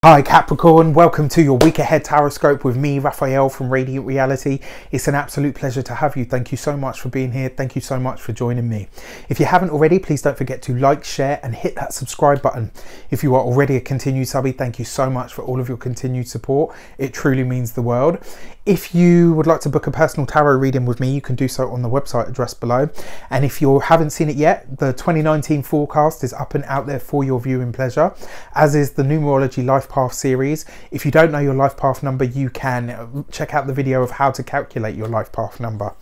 Hi Capricorn, welcome to your week ahead horoscope with me, Raphael from Reydiant Reality. It's an absolute pleasure to have you. Thank you so much for being here. Thank you so much for joining me. If you haven't already, please don't forget to like, share and hit that subscribe button. If you are already a continued subby, thank you so much for all of your continued support. It truly means the world. If you would like to book a personal tarot reading with me, you can do so on the website address below. And if you haven't seen it yet, the 2019 forecast is up and out there for your viewing pleasure, as is the Numerology Life Path series. If you don't know your life path number, you can check out the video of how to calculate your life path number.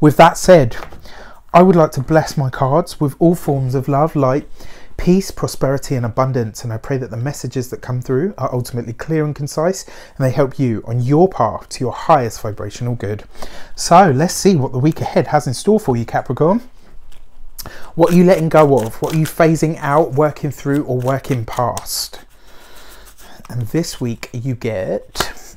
With that said, I would like to bless my cards with all forms of love, light, peace, prosperity and abundance, and I pray that the messages that come through are ultimately clear and concise and they help you on your path to your highest vibrational good. So let's see what the week ahead has in store for you, Capricorn. What are you letting go of? What are you phasing out, working through or working past? And this week you get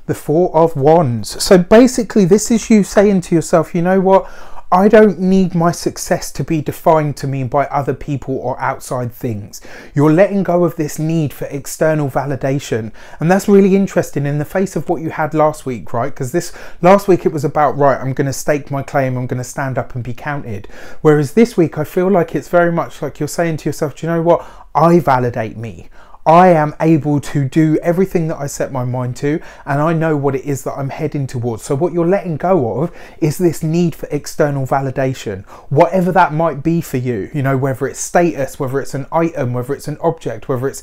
the Four of Wands. So basically this is you saying to yourself, you know what? I don't need my success to be defined to me by other people or outside things. You're letting go of this need for external validation. And that's really interesting in the face of what you had last week, right? Because this last week it was about, right, I'm going to stake my claim, I'm going to stand up and be counted. Whereas this week I feel like it's very much like you're saying to yourself, do you know what? I validate me. I am able to do everything that I set my mind to, and I know what it is that I'm heading towards. So what you're letting go of is this need for external validation, whatever that might be for you, you know, whether it's status, whether it's an item, whether it's an object, whether it's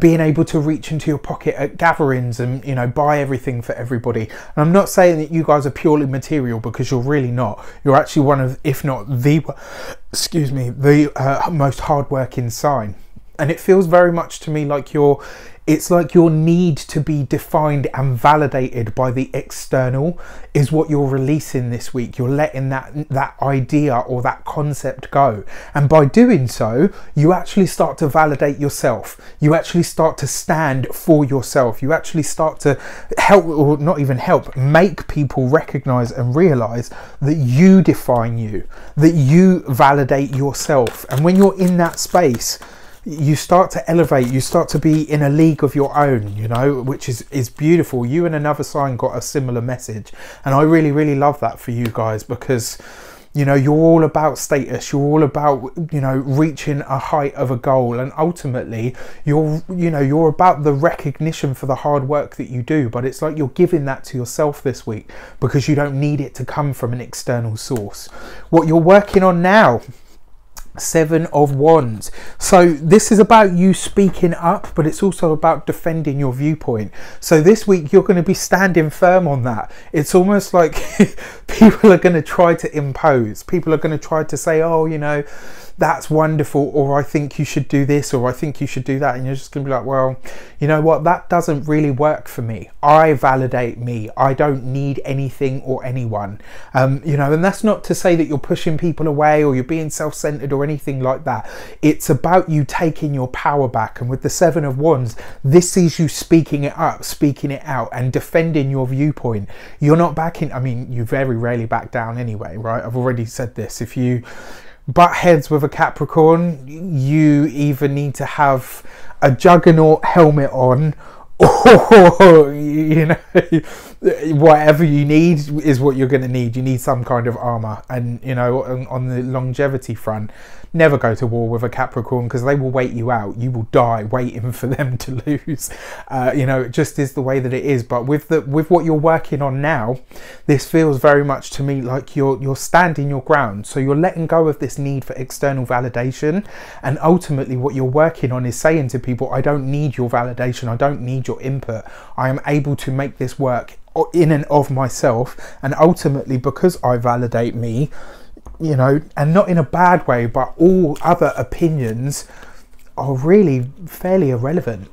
being able to reach into your pocket at gatherings and, you know, buy everything for everybody. And I'm not saying that you guys are purely material, because you're really not. You're actually one of, if not the, excuse me, the most hardworking sign. And it feels very much to me like it's like your need to be defined and validated by the external is what you're releasing this week. You're letting that idea or that concept go. And by doing so, you actually start to validate yourself. You actually start to stand for yourself. You actually start to help, or not even help, make people recognize and realize that you define you, that you validate yourself. And when you're in that space, you start to elevate, you start to be in a league of your own, you know, which is beautiful. You and another sign got a similar message, and I really love that for you guys, because, you know, you're all about status, you're all about, you know, reaching a height of a goal, and ultimately you're about the recognition for the hard work that you do. But it's like you're giving that to yourself this week, because you don't need it to come from an external source. What you're working on now, Seven of Wands. So this is about you speaking up, but it's also about defending your viewpoint. So this week you're going to be standing firm on that. It's almost like people are going to try to impose. People are going to try to say, oh, you know, that's wonderful, or I think you should do this, or I think you should do that. And you're just going to be like, well, you know what, that doesn't really work for me. I validate me. I don't need anything or anyone. You know, and that's not to say that you're pushing people away or you're being self-centered or anything like that. It's about you taking your power back. And with the Seven of Wands, this is you speaking it up, speaking it out and defending your viewpoint. You're not backing, I mean, you very rarely back down anyway, right? I've already said this. If you butt heads with a Capricorn, you either need to have a juggernaut helmet on, or, you know, whatever you need is what you're going to need. You need some kind of armor. And, you know, on the longevity front, never go to war with a Capricorn, because they will wait you out. You will die waiting for them to lose. You know, it just is the way that it is. But with what you're working on now, this feels very much to me like you're standing your ground. So you're letting go of this need for external validation, and ultimately what you're working on is saying to people, I don't need your validation, I don't need your input. I am able to make this work in and of myself, and ultimately because I validate me, you know, and not in a bad way, but all other opinions are really fairly irrelevant.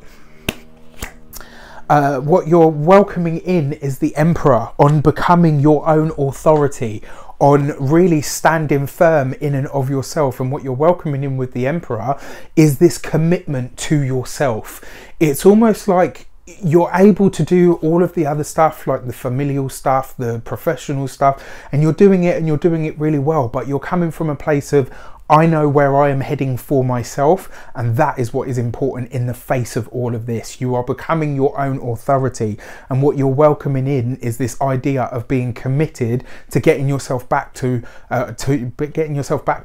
What you're welcoming in is the Emperor, on becoming your own authority, on really standing firm in and of yourself. And what you're welcoming in with the Emperor is this commitment to yourself. It's almost like you're able to do all of the other stuff, like the familial stuff, the professional stuff, and you're doing it, and you're doing it really well, but you're coming from a place of, I know where I am heading for myself, and that is what is important in the face of all of this. You are becoming your own authority, and what you're welcoming in is this idea of being committed to getting yourself back to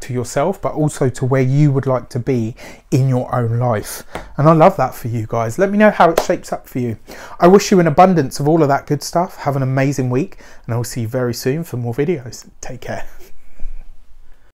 yourself, but also to where you would like to be in your own life. And I love that for you guys. Let me know how it shapes up for you. I wish you an abundance of all of that good stuff. Have an amazing week, and I will see you very soon for more videos. Take care.